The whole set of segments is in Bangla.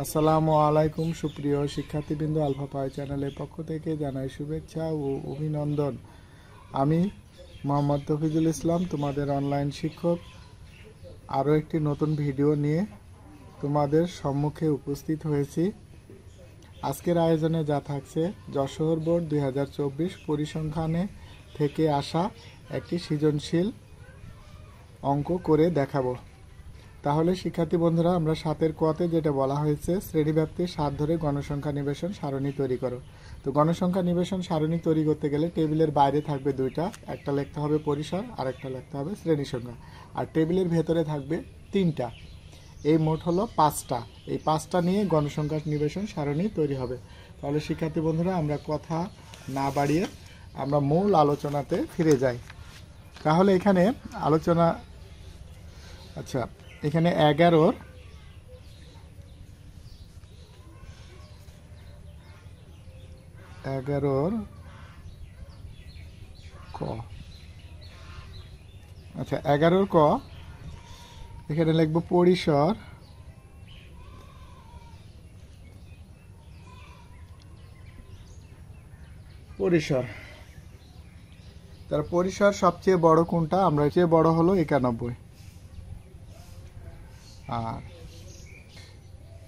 আসসালামু আলাইকুম সুপ্রিয় শিক্ষার্থীবৃন্দ, আলফা পাই চ্যানেলের পক্ষ থেকে জানাই শুভেচ্ছা ও অভিনন্দন। আমি মোহাম্মদ তফিজুল ইসলাম, তোমাদের অনলাইন শিক্ষক, আরও একটি নতুন ভিডিও নিয়ে তোমাদের সম্মুখে উপস্থিত হয়েছি। আজকের আয়োজনে যা থাকছে, যশোর বোর্ড 2024 পরিসংখ্যানে থেকে আসা একটি সৃজনশীল অঙ্ক করে দেখাবো। তাহলে শিক্ষার্থী বন্ধুরা, আমরা 7-এর কতে যেটা বলা হয়েছে, শ্রেণীব্যাপ্তির 7 ধরে গণসংখ্যা নিবেশন সারণী তৈরি করো। তো গণসংখ্যা নিবেশন সারণী তৈরি করতে গেলে টেবিলের বাইরে থাকবে দুইটা, একটা লিখতে হবে পরিসর আর একটা লিখতে হবে শ্রেণী সংখ্যা, আর টেবিলের ভেতরে থাকবে 3টা। এই মোট হলো 5টা। এই 5টা নিয়ে গণসংখ্যা নিবেশন সারণী তৈরি হবে। তাহলে শিক্ষার্থী বন্ধুরা, আমরা কথা না বাড়িয়ে আমরা মূল আলোচনাতে ফিরে যাই। তাহলে এখানে আলোচনা, আচ্ছা, এখানে 11 ক, আচ্ছা 11 ক, এখানে লিখবো পরিসর তার পরিসর সবচেয়ে বড় কোনটা? আমরা চেয়ে বড় হলো 91, আর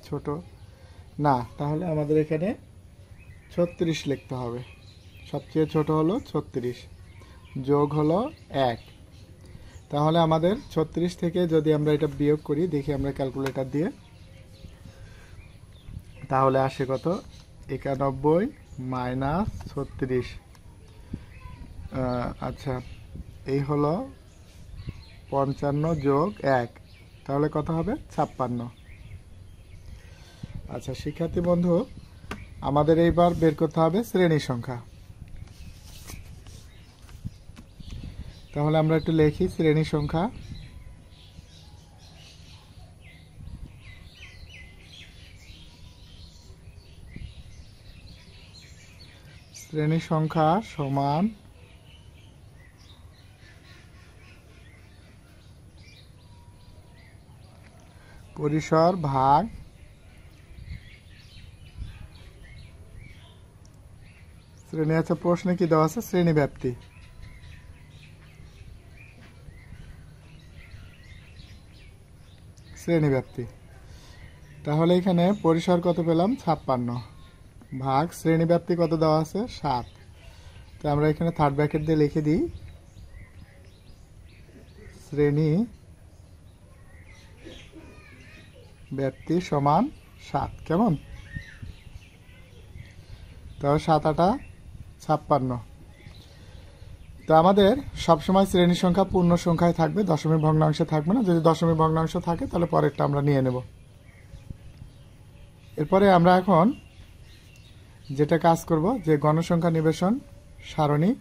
ছোট না, তাহলে আমাদের এখানে 36 লিখতে হবে। সবচেয়ে ছোট হলো 36, যোগ হলো 1। তাহলে আমাদের 36 থেকে যদি আমরা এটা বিয়োগ করি, দেখি আমরা ক্যালকুলেটর দিয়ে, তাহলে আসে কত? 91 মাইনাস 36, আচ্ছা এই হলো 55 যোগ 1, তাহলে কত হবে? 56। আচ্ছা শিক্ষার্থী বন্ধু, আমাদের এইবার বের করতে হবে শ্রেণী সংখ্যা। তাহলে আমরা একটু লিখি শ্রেণী সংখ্যা। শ্রেণী সংখ্যা সমান পরিসর ভাগ শ্রেণী। আচ্ছা, প্রশ্নে কি দেওয়া আছে? শ্রেণী ব্যাপ্তি। তাহলে এখানে পরিসর কত পেলাম? 56 ভাগ শ্রেণী ব্যাপ্তি কত দেওয়া আছে? 7। তো আমরা এখানে থার্ড ব্র্যাকেট দিয়ে লিখে দিই শ্রেণী ব্যাপ্তি সমান 7। কেমন? তাহলে 7 8 56। তো আমাদের সবসময় শ্রেণী সংখ্যা পূর্ণ সংখ্যায় থাকবে, দশমিক ভগ্নাংশে থাকবে না। যদি দশমিক ভগ্নাংশ থাকে তাহলে পরেরটা আমরা নিয়ে নেব। এরপরে আমরা এখন যেটা কাজ করব, যে গণসংখ্যা নিবেশন সারণী,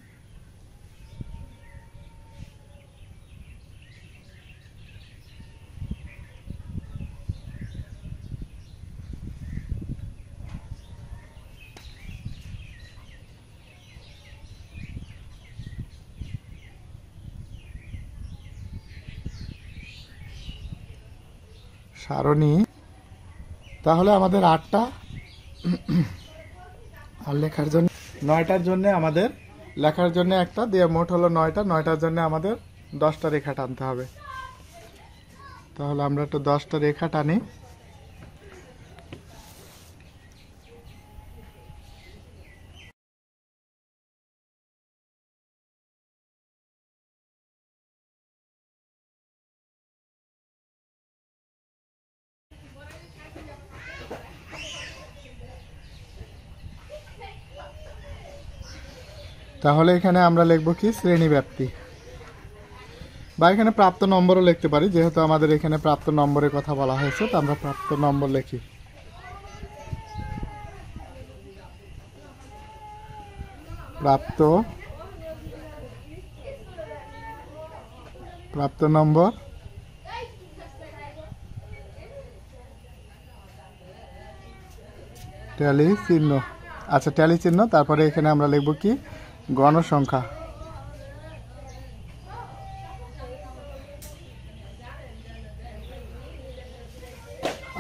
তাহলে আমাদের 8টা, আর লেখার জন্য 9টার জন্য আমাদের লেখার জন্য একটা দিয়ে মোট হলো 9টা। 9টার জন্য আমাদের 10টা রেখা টানতে হবে। তাহলে আমরা একটু 10টা রেখা টানি। তাহলে এখানে আমরা লিখব কি? শ্রেণী ব্যাপ্তি, বা এখানে প্রাপ্ত নম্বরও লিখতে পারি, যেহেতু আমাদের এখানে প্রাপ্ত নম্বরের কথা বলা হয়েছে, তো আমরা প্রাপ্ত নম্বর লিখি। প্রাপ্ত নম্বর ট্যালি চিহ্ন। আচ্ছা, ট্যালি চিহ্ন। তারপরে এখানে আমরা লিখব কি? গণসংখ্যা।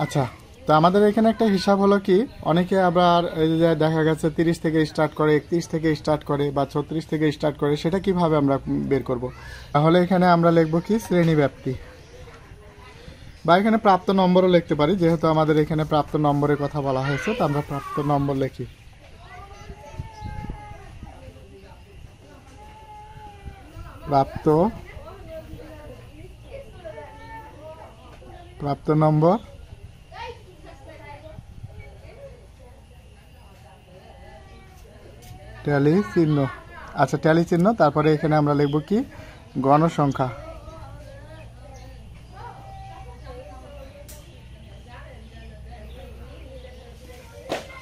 আচ্ছা, তো আমাদের এখানে একটা হিসাব হলো কি, অনেকে আবার এই যে দেখা গেছে 30 থেকে স্টার্ট করে, 31 থেকে স্টার্ট করে বা 36 থেকে স্টার্ট করে, সেটা কিভাবে আমরা বের করব? তাহলে এখানে আমরা লিখব কি শ্রেণী ব্যাপ্তি, বা এখানে প্রাপ্ত নম্বরও লিখতে পারি, যেহেতু আমাদের এখানে প্রাপ্ত নম্বরের কথা বলা হয়েছে, তো আমরা প্রাপ্ত নম্বর লিখি। প্রাপ্ত নম্বর ট্যালি চিহ্ন। আচ্ছা, ট্যালি চিহ্ন, তারপরে এখানে আমরা লিখব কি গণসংখ্যা।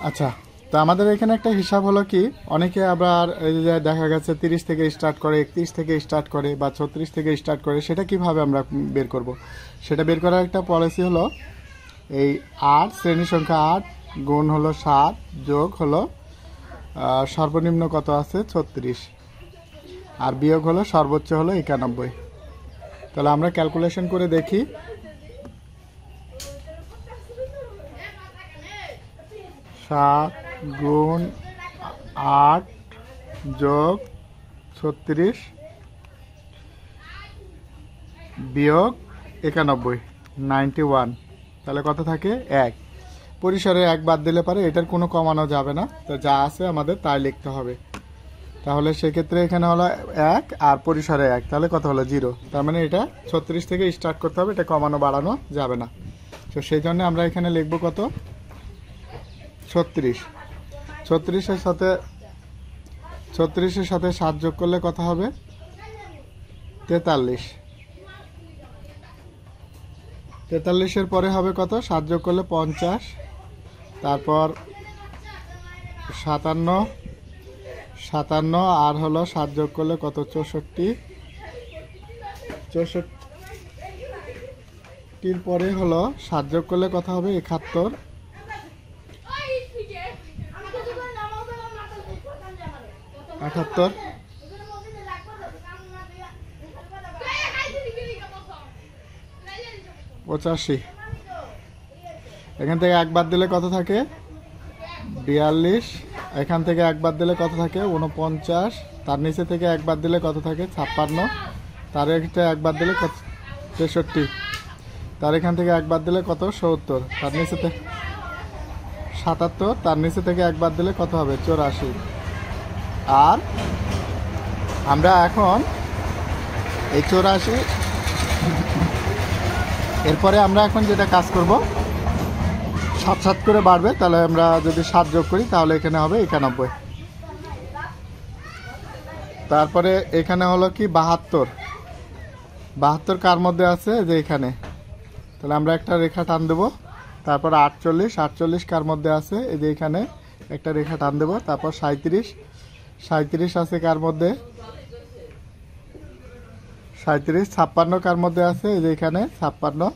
আচ্ছা, তো আমাদের এখানে একটা হিসাব হলো কি, অনেকে আবার এই যে দেখা গেছে 30 থেকে স্টার্ট করে, 31 থেকে স্টার্ট করে বা 36 থেকে স্টার্ট করে, সেটা কিভাবে আমরা বের করব? সেটা বের করার একটা পলিসি হলো এই 8 শ্রেণী সংখ্যা 8 গুণ হলো 7 যোগ হলো সর্বনিম্ন কত আছে 36, আর বিয়োগ হলো সর্বোচ্চ হলো 91। তাহলে আমরা ক্যালকুলেশন করে দেখি। 7 গুণ 8 যোগ 36 বিয়োগ 91, 91। তাহলে কত থাকে 1। পরিসরে 1 বাদ দিলে পারে, এটার কোনো কমানো যাবে না, তো যা আছে আমাদের তাই লিখতে হবে। তাহলে সেক্ষেত্রে এখানে হলো 1 আর পরিসরে 1, তাহলে কত হলো 0। তার মানে এটা 36 থেকে স্টার্ট করতে হবে, এটা কমানো বাড়ানো যাবে না। তো সেই জন্য আমরা এখানে লিখব কত 36। 36-এর সাথে 7 যোগ করলে কত হবে 43। 43-এর পরে হবে কত 7 যোগ করলে 50, তারপর 57 আর হলো 7 যোগ করলে কত 64 পরে হলো 7 যোগ করলে কত হবে 71। 78, 85। এখান থেকে 1 বাদ দিলে কত থাকে 42, এখান থেকে 1 বাদ দিলে কত থাকে 49, তার নিচে থেকে 1 বাদ দিলে কত থাকে 56, তার একটা 1 বাদ দিলে কত 63, তার এখান থেকে 1 বাদ দিলে কত 70, তার নিচে থেকে 77, তার নিচে থেকে 1 বাদ দিলে কত হবে 84। আর আমরা এখন এই 84, এরপরে আমরা এখন যেটা কাজ করব 7 7 করে বাড়বে, তাহলে আমরা যদি 7 যোগ করি তাহলে এখানে হবে 91। তারপরে এখানে হলো কি 72, 72 কার মধ্যে আছে যে এখানে, তাহলে আমরা একটা রেখা টান দেব। তারপর 48, 48 কার মধ্যে আছে এই যে এখানে একটা রেখা টান দেব। তারপর 37, 37 আছে কার মধ্যে 37, 56 কার মধ্যে আছে এই যে এখানে 56,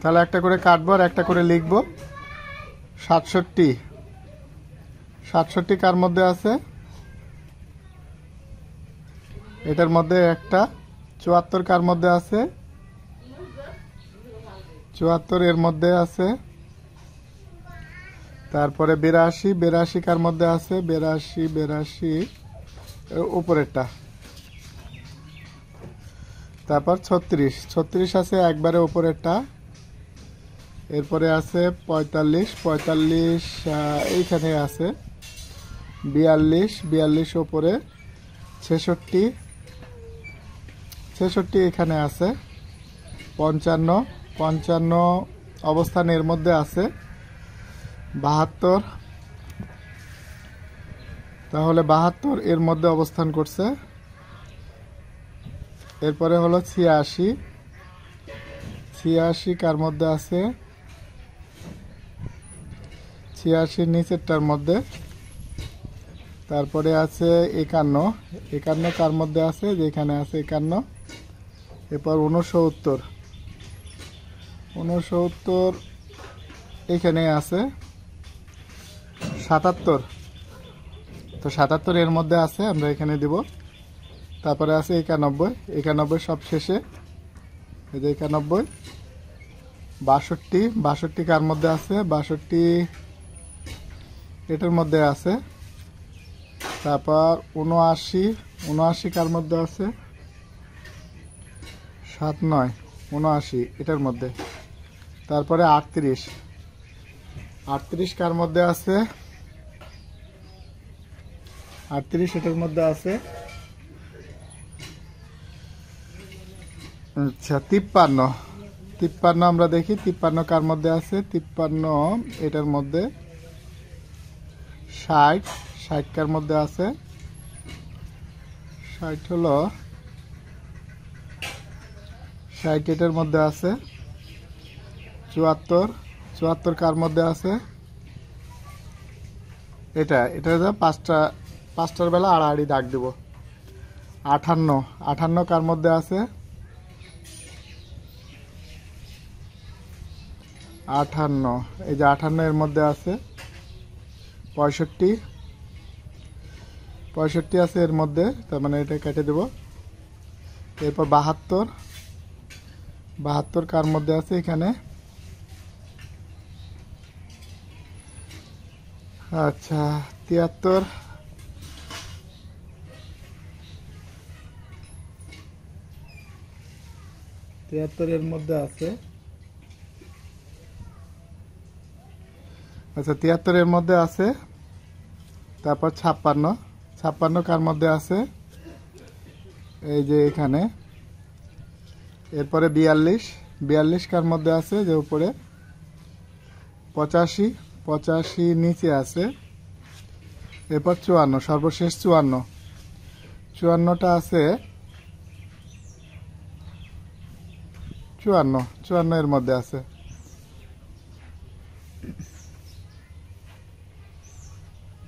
তাহলে একটা করে কাটবো আর একটা করে লিখবো। 67, 67 কার মধ্যে আছে এটার মধ্যে একটা। 74 কার মধ্যে আছে 74 এর মধ্যে আছে। তারপরে 82, 82 কার মধ্যে আছে 82, 82 উপরেরটা। তারপর 36, 36 আছে একবারে উপরেরটা। এরপরে আছে 45, 45 এইখানে আছে। 42, 42 উপরে। 66, 66 এখানে আছে। 55, 55 অবস্থান এর মধ্যে আছে। 72, তাহলে 72 এর মধ্যে অবস্থান করছে। এরপরে হলো 86, 86 কার মধ্যে আছে 86 নিচেরটার মধ্যে। তারপরে আছে 51, 51 কার মধ্যে আছে যেখানে আছে 51। এরপর 69, 69 এখানে আছে। 77, তো 77 এর মধ্যে আছে, আমরা এখানে দিব। তারপরে আছে 91, 91 সব শেষে এই যে 91। 62, 62 কার মধ্যে আছে? 62 এটার মধ্যে আছে। তারপর 79, 79 কার মধ্যে আছে? 79, 79 এটার মধ্যে। তারপরে 38, 38 কার মধ্যে আছে? 38 এটার মধ্যে আছে। আচ্ছা 53, 53 আমরা দেখি 53 কার মধ্যে আছে? 53 এটার মধ্যে। 60, 60 কার মধ্যে আছে? 60 হলো 60 এটার মধ্যে আছে। 74, 74 কার মধ্যে আছে? এটা পাঁচটার বেলা আড়াআড়ি দাগ দেব। 58, 58 কার মধ্যে আছে? 58, এই যে 58 এর মধ্যে আছে। 65, 65 আছে এর মধ্যে, তার মানে এটা কেটে দেব। এরপর 72, 72 কার মধ্যে আছে? এখানে। আচ্ছা 73, 73 এর মধ্যে আছে। আচ্ছা 73 এর মধ্যে আছে। তারপর 56, 56 কার মধ্যে আছে? এই যে এখানে। এরপরে 42, 42 কার মধ্যে আছে? যে উপরে। 85, 85 নিচে আছে। এরপর 54, সর্বশেষ 54, 54টা আছে 54, 54 এর মধ্যে আছে।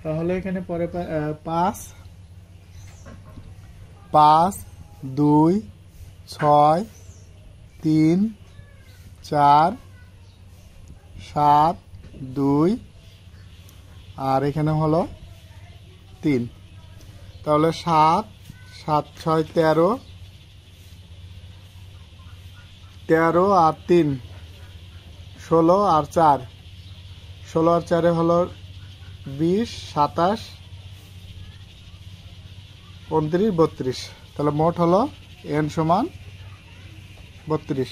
তাহলে এখানে পরে 5, 5, 2, 6, 3, 4, 7, 2 আর এখানে হলো 3। তাহলে 7, 7, 6, 13, 13 আর 3 16 আর 4, 16 আর 4 হলো 20, 27, 29, 32। তাহলে মোট হলো n সমান 32।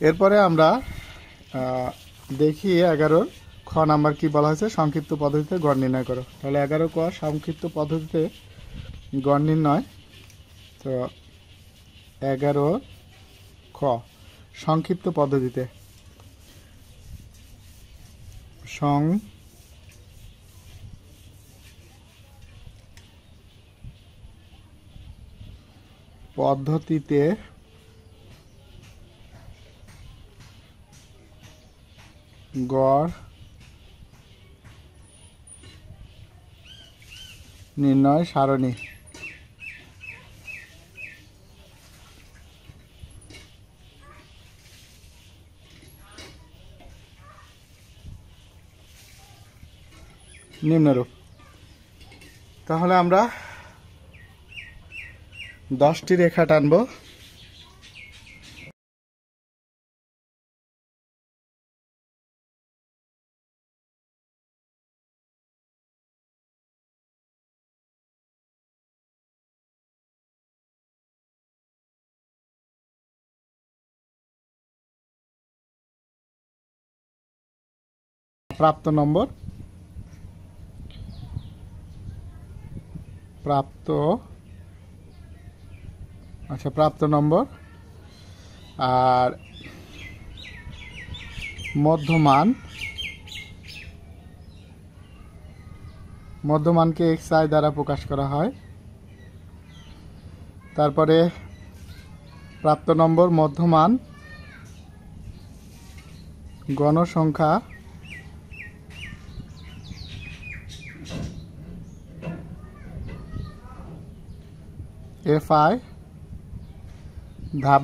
এরপরে আমরা দেখি 11 খ নাম্বার কি বলা হয়েছে? সংক্ষিপ্ত পদ্ধতিতে গড় নির্ণয় করো। তাহলে 11 ক সংক্ষিপ্ত পদ্ধতিতে গড় নির্ণয়। তো 11 খ সংক্ষিপ্ত পদ্ধতিতে পদ্ধতিতে গড় নির্ণয় সারণী। নিম্নরূপ। তাহলে আমরা 10টি রেখা টানবো। প্রাপ্ত নম্বর, প্রাপ্ত নম্বর আর মধ্যমানকে xi দ্বারা প্রকাশ করা হয়। তারপরে প্রাপ্ত নম্বর, মধ্যমান, গণসংখ্যা fi, ধাপ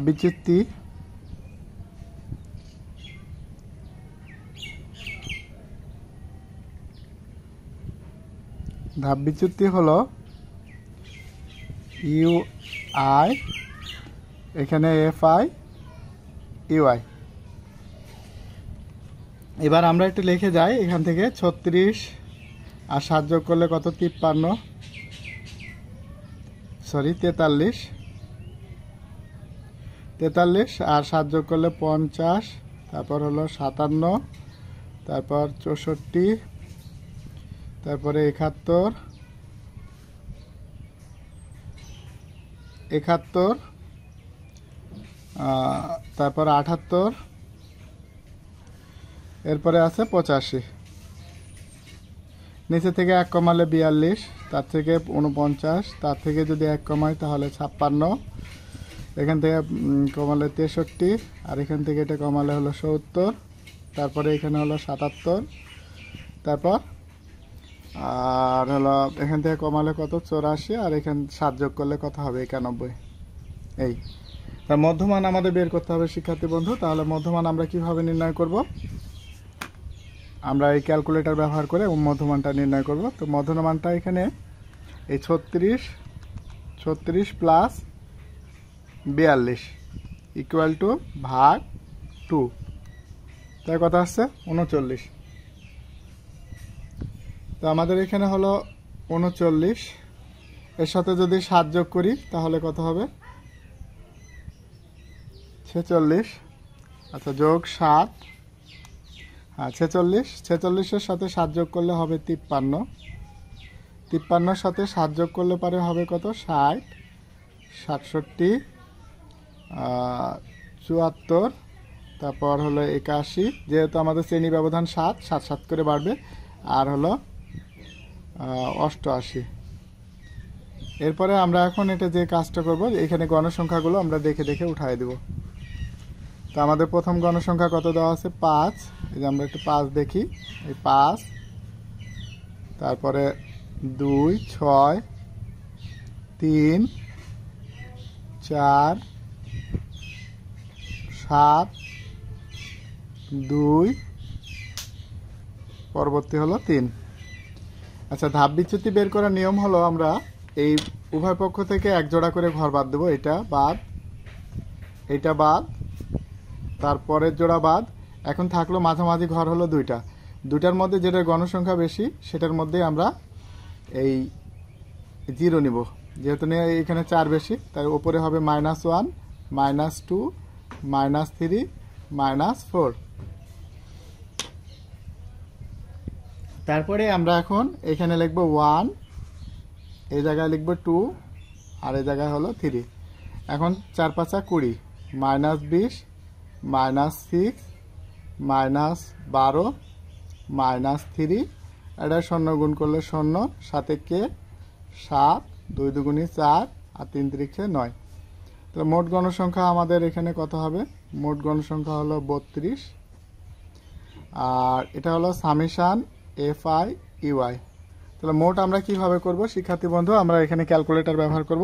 বিচ্যুতি, হলো ui, এখানে fi ইউআই। এবার আমরা একটু লিখে যাই এখান থেকে 36 আর 7 যোগ করলে কত 43 সরি 43 আর 7 যোগ করলে 50, তারপর হলো 57, তারপর 64, তারপরে 71, তারপর 78, এরপরে আছে 85, নিচে থেকে 1 কমালে 42, তার থেকে 49, তার থেকে যদি 1 কমাই তাহলে 56, এখান থেকে কমালে 63, আর এখান থেকে এটা কমালে হলো 70, তারপরে এখানে হলো 77, তারপর আর হলো এখান থেকে কমালে কত 84, আর এখানে 7 যোগ করলে কত হবে 91। এই তার মধ্যমান আমাদের বের করতে হবে শিক্ষার্থী বন্ধু। তাহলে মধ্যমান আমরা কিভাবে নির্ণয় করব? আমরা এই ক্যালকুলেটর ব্যবহার করে মধ্যমানটা নির্ণয় করব। তো মধ্যমানটা এখানে এই 36 প্লাস 42 ইকুয়াল টু ভাগ 2, তাই কত আসছে 39। তো আমাদের এখানে হলো 39, এর সাথে যদি 7 যোগ করি তাহলে কত হবে 46। আচ্ছা যোগ 7, হ্যাঁ 46 এর সাথে 7 যোগ করলে হবে 53, 53 সাথে 7 যোগ করলে পারে হবে কত 60, 67, 74, তারপর হলো 81, যেহেতু আমাদের শ্রেণী ব্যবধান 7 7 করে বাড়বে, আর হলো 88। এরপরে আমরা এখন এটা যে কাজটা করব, এখানে গণসংখ্যাগুলো আমরা দেখে দেখে উঠাই দেব। তো আমাদের প্রথম গণসংখ্যা কত দেওয়া আছে 5, এই যে আমরা একটু 5 দেখি, এই 5, তারপরে 2, 6, 3, 4, 7, 2, পরবর্তী হলো 3। আচ্ছা ধাপ বিচ্যুতি বের করার নিয়ম হলো আমরা এই উভয় পক্ষ থেকে এক জোড়া করে ঘর বাদ দেবো, এটা বাদ, এটা বাদ, তারপরের জোড়া বাদ। এখন থাকলো মাঝামাঝি ঘর হলো দুইটার মধ্যে যেটার গণসংখ্যা বেশি সেটার মধ্যেই আমরা এই 0 নিব, যেহেতু এখানে 4 বেশি তাই উপরে হবে -1, -2, -3, -4। তারপরে আমরা এখন এখানে লিখব 1, এই জায়গায় লিখব 2, আর এই জায়গায় হলো 3। এখন 4 5 20, -20, -6, -12, -3, এটা 0 গুণ করলে 0, 7 কে 7, 2 দুগুণে 4, আর 3 3 9। তাহলে মোট গণসংখ্যা আমাদের এখানে কত হবে? মোট গণসংখ্যা হলো 32, আর এটা হলো সামেশান FI EY। তাহলে মোট আমরা কিভাবে করব শিক্ষার্থী বন্ধু? আমরা এখানে ক্যালকুলেটর ব্যবহার করব।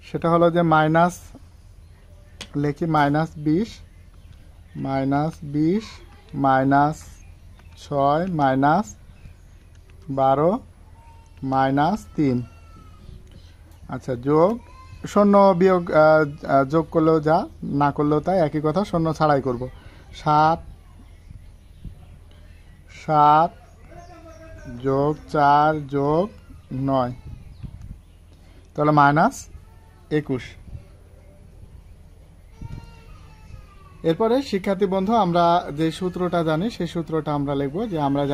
সেটা হলো যে মাইনাস লিখি -20, -20, -6, -12, -3। আচ্ছা যোগ 0 বিয়োগ যোগ করলেও যা, না করলেও তাই, একই কথা, 0 ছাড়াই করব। 7 যোগ 4 যোগ 9, তাহলে -21। এরপরে শিক্ষার্থী বন্ধু আমরা যে সূত্রটা জানি সেই সূত্রটা আমরা লিখব, যে আমরা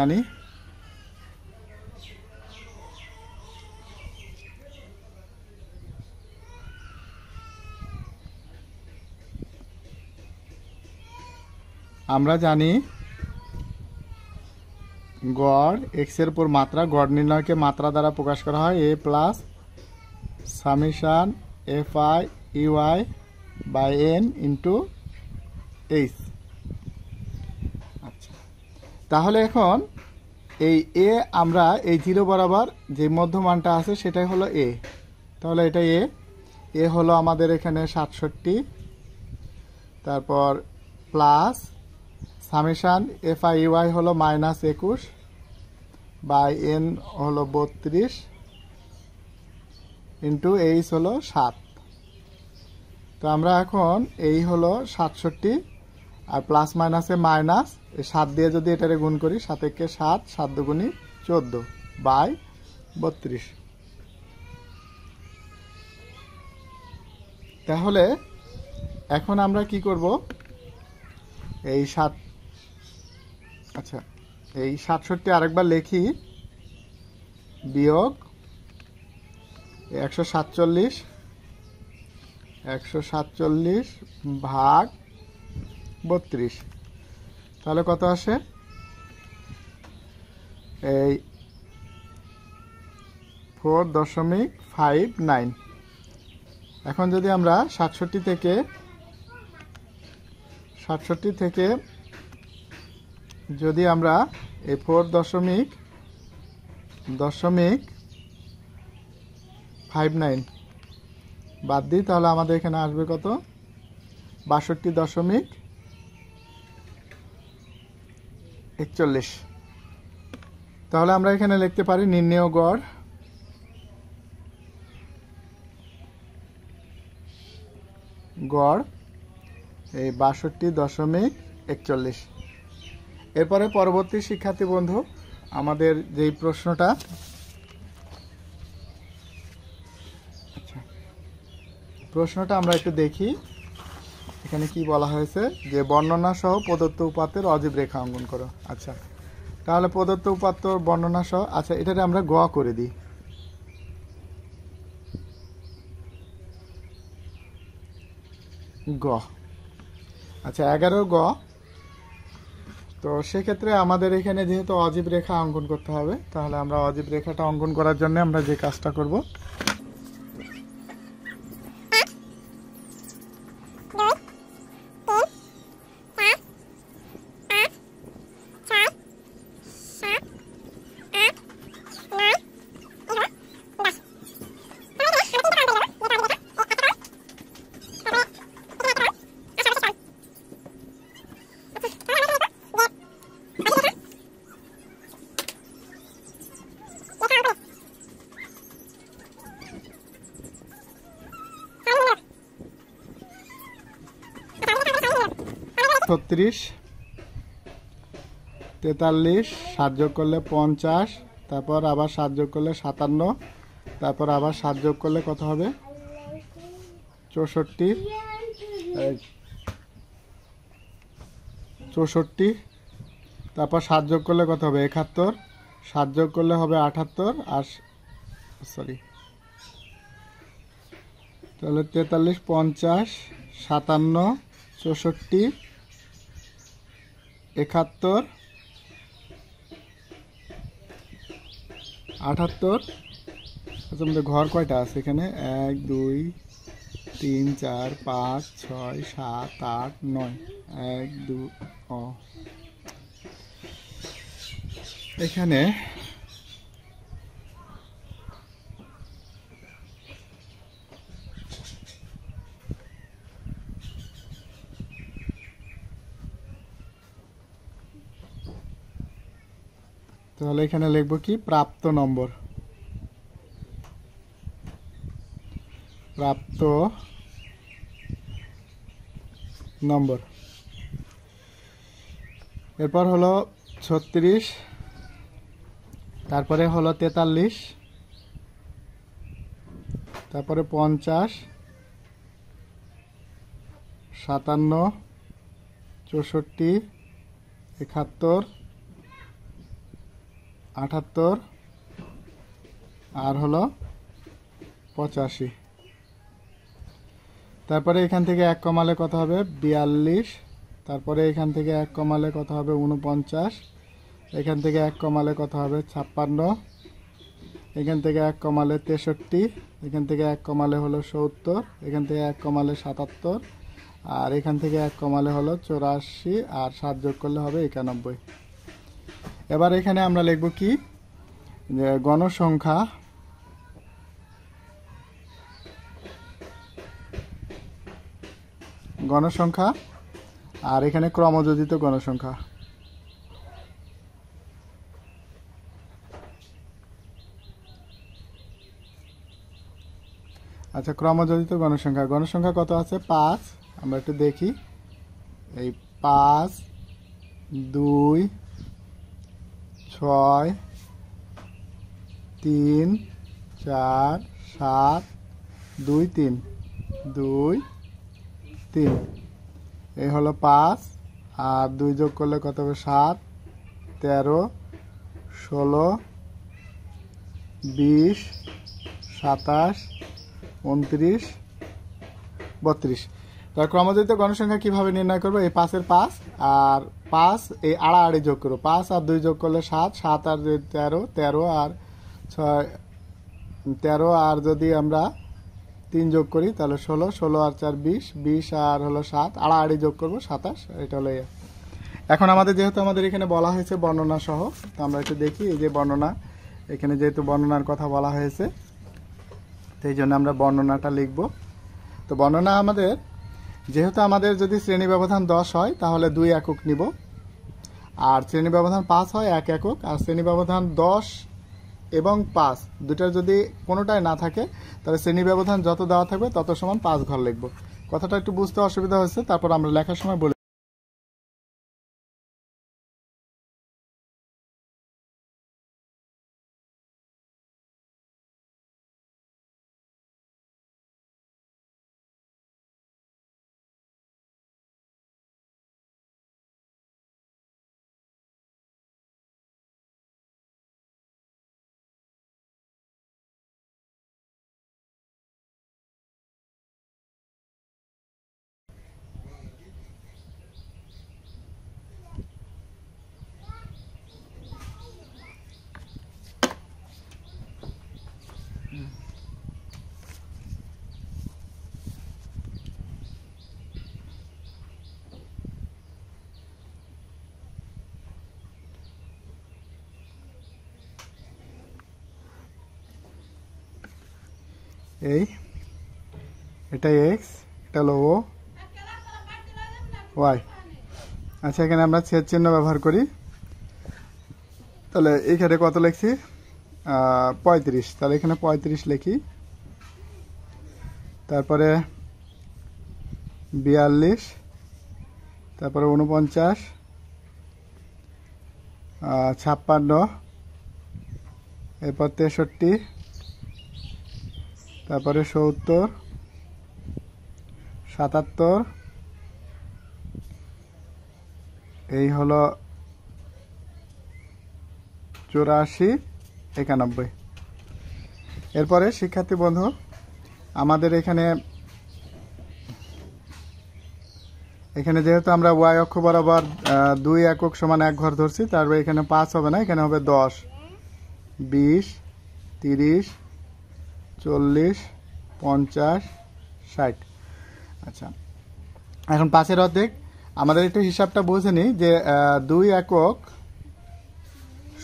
জানি গড় x এর উপর মাত্রা, গড় নির্ণয়কে মাত্রা দ্বারা প্রকাশ করা হয় a plus summation FI EY by n into h। আচ্ছা তাহলে এখন এই a আমরা এই 0 বরাবর যে মধ্যমানটা আছে সেটাই হলো a, তাহলে এটা a হলো আমাদের এখানে 67, তারপর প্লাস সামেশান FI EY হলো -21 বাই n হলো 32 ইন্টু h হলো 7। তো আমরা এখন এই হলো 67 আর প্লাস মাইনাসে মাইনাস, এই 7 দিয়ে যদি এটারে গুণ করি, 7 একে 7, 7 দুগুণী 14 বাই 32। তাহলে এখন আমরা কি করব, এই 7, আচ্ছা এই 67 আরেকবার লিখি, বিয়োগ 147 ভাগ 32, তাহলে কত আসে? এই 4.59। এখন যদি আমরা 67 থেকে যদি আমরা এই 4.59 বাদ দিই, তাহলে আমাদের এখানে আসবে কত? 62.41। তাহলে আমরা এখানে লিখতে পারি নির্ণেয় গড় এই 62.41। এরপরে পরবর্তী শিক্ষার্থী বন্ধু, আমাদের যেই প্রশ্নটা, আচ্ছা প্রশ্নটা আমরা একটু দেখি এখানে কি বলা হয়েছে, যে বর্ণনা সহ প্রদত্ত উপাত্তের অজীব রেখা অঙ্কন করো। আচ্ছা তাহলে প্রদত্ত উপাত্ত বর্ণনা সহ, আচ্ছা এটারে আমরা গ করে দিই। গ, আচ্ছা 11 গ। তো সেক্ষেত্রে আমাদের এখানে যেহেতু অজীব রেখা অঙ্কন করতে হবে, তাহলে আমরা অজীব রেখাটা অঙ্কন করার জন্য আমরা যে কাজটা করব, ছত্রিশ, 43, 7 যোগ করলে 50, তারপর আবার 7 যোগ করলে 57, তারপর আবার 7 যোগ করলে কত হবে? 64, 64, তারপর 7 যোগ করলে কত হবে? 71, 7 যোগ করলে হবে 78, আর সরি তাহলে 43, 50, 57, 64, 71, 78। আচ্ছা আমাদের ঘর কয়টা আছে এখানে? 1 2 3 4 5 6 7 8 9, 1 2, ও এখানে তাহলে এখানে লিখবো কি? প্রাপ্ত নম্বর, প্রাপ্ত নম্বর। এরপর হলো 36, তারপরে হলো 43, তারপরে 50, 57, 64, 71, 78, আর হলো 85। তারপরে এখান থেকে 1 কমালে কত হবে? 42, তারপরে এখান থেকে 1 কমালে কত হবে? 49, এখান থেকে 1 কমালে কত হবে? 56, এখান থেকে 1 কমালে 63, এখান থেকে 1 কমালে হলো 70, এখান থেকে 1 কমালে 77, আর এখান থেকে 1 কমালে হলো 84, আর 7 যোগ করলে হবে 91। এবার এখানে আমরা লিখব কি? যে গণসংখ্যা, গণসংখ্যা, আর এখানে ক্রমযোজিত গণসংখ্যা। আচ্ছা ক্রমযোজিত গণসংখ্যা, গণসংখ্যা কত আছে? 5। আমরা একটু দেখি, এই 5 2 6 3 4 7 2 3 2 3 এই হলো 5 আর 2 যোগ করলে কত হবে 7 13 16 20 27 29 32 তার ক্রমযুক্ত গণসংখ্যা কিভাবে নির্ণয় করবো এই 5 এর 5 আর 5 এই আড়াআড়ি যোগ করবো 5 আর 2 যোগ করলে 7 7 আর 2 13 13 আর 6 13 আর যদি আমরা 3 যোগ করি তাহলে 16 16 আর 4 20 20 আর হলো 7 আড়াআড়ি যোগ করবো 27 এটা হলো এখন আমাদের যেহেতু আমাদের এখানে বলা হয়েছে বর্ণনা সহ তো আমরা একটু দেখি এই যে বর্ণনা এখানে যেহেতু বর্ণনার কথা বলা হয়েছে সেই জন্য আমরা বর্ণনাটা লিখব তো বর্ণনা আমাদের যেহেতু আমাদের যদি শ্রেণী ব্যবধান 10 হয় তাহলে 2 একক নিব আর শ্রেণী ব্যবধান 5 হয় 1 একক আর শ্রেণী ব্যবধান 10 এবং 5 দুটার যদি কোনোটাই না থাকে তাহলে শ্রেণী ব্যবধান যত দেওয়া থাকবে তত সমান 5 ঘর লিখব কথাটা একটু বুঝতে অসুবিধা হচ্ছে তারপর আমরা লেখার সময় বলি এই এটা এক্স এটা হলো ও ওয়াই আচ্ছা এখানে আমরা ছেদ চিহ্ন ব্যবহার করি তাহলে এইখানে কত লিখছি 35 তাহলে এখানে 35 লিখি তারপরে 42 তারপরে 49 56 এরপর 63 তারপরে 70 77 এই হলো 84 91 এরপরে শিক্ষার্থী বন্ধু আমাদের এখানে যেহেতু আমরা ওয়াই অক্ষ বরাবর 2 একক সমান 1 ঘর ধরছি তারপরে এখানে 5 হবে না এখানে হবে 10 20 30 40 50 60 আচ্ছা এখন 5 এর অর্ধেক আমাদের একটু হিসাবটা বুঝে নিই যে 2 একক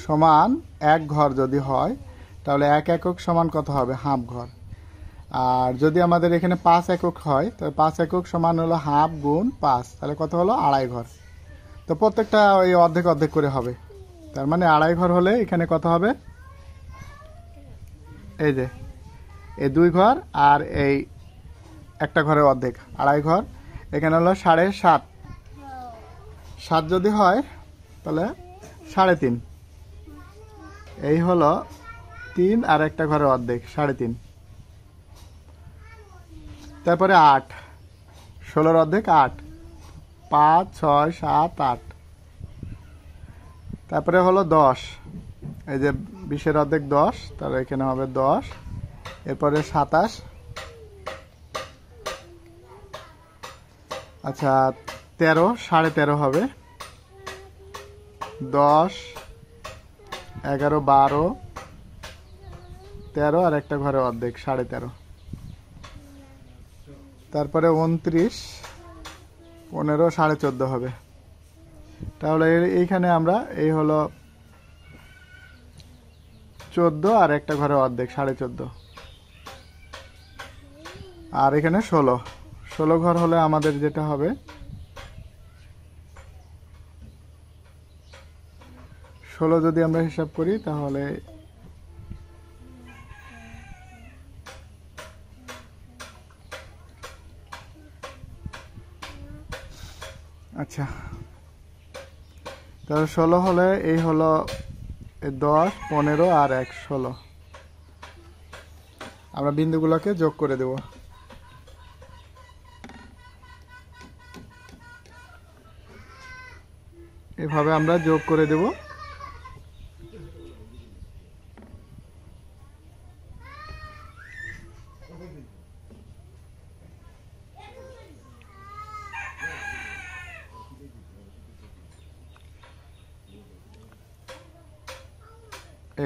সমান 1 ঘর যদি হয় তাহলে 1 একক সমান কত হবে হাফ ঘর আর যদি আমাদের এখানে 5 একক হয় তাহলে 5 একক সমান হলো হাফ গুণ 5 তাহলে কত হলো আড়াই ঘর তো প্রত্যেকটা ওই অর্ধেক অর্ধেক করে হবে তার মানে আড়াই ঘর হলে এখানে কত হবে এই যে এই 2 ঘর আর এই একটা ঘরের অর্ধেক আড়াই ঘর এখানে হলো 7.5 7 যদি হয় তাহলে 3.5 এই হলো 3 আর একটা ঘরের অর্ধেক 3.5 তারপরে 8 16 অর্ধেক 8 5 6 7 8 তারপরে হলো 10 এই যে 20 এর অর্ধেক 10 তাহলে এখানে হবে 10 এরপরে 27 আচ্ছা 13 13.5 হবে 10 11 12 13 আর একটা ঘরে অর্ধেক 13.5 তারপরে 29 15 14.5 হবে তাহলে এইখানে আমরা এই হলো 14 আর একটা ঘরে অর্ধেক 14.5 আর এখানে 16 ঘর হলে আমাদের যেটা হবে 16 যদি আমরা হিসাব করি তাহলে আচ্ছা তাহলে 16 হলে এই হলো 10, 15 আর 1 16। আমরা বিন্দুগুলোকে যোগ করে দেব। এভাবে আমরা যোগ করে দেব।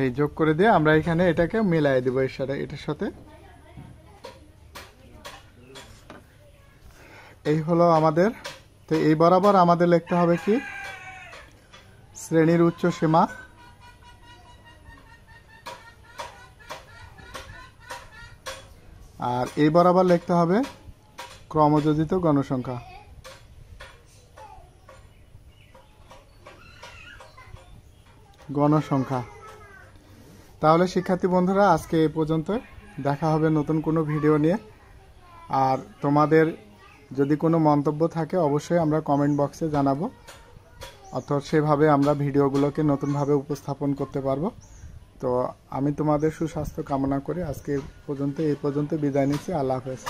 এই যোগ করে দিয়ে আমরা এখানে এটাকে মিলাই দেব এটার সাথে। এই হলো আমাদের, তো এই বরাবর আমাদের লিখতে হবে কি শ্রেণীর উচ্চ সীমা, আর এই বরাবর লিখতে হবে ক্রমযোজিত গণসংখ্যা। তাহলে শিক্ষার্থী বন্ধুরা আজকে এই পর্যন্ত, দেখা হবে নতুন কোনো ভিডিও নিয়ে। আর তোমাদের যদি কোনো মন্তব্য থাকে অবশ্যই আমরা কমেন্ট বক্সে জানাবো, অর্থাৎ সেভাবে আমরা ভিডিওগুলোকে নতুনভাবে উপস্থাপন করতে পারবো। তো আমি তোমাদের সুস্বাস্থ্য কামনা করে আজকে এই পর্যন্ত বিদায় নিচ্ছি। আল্লাহ হাফেজ।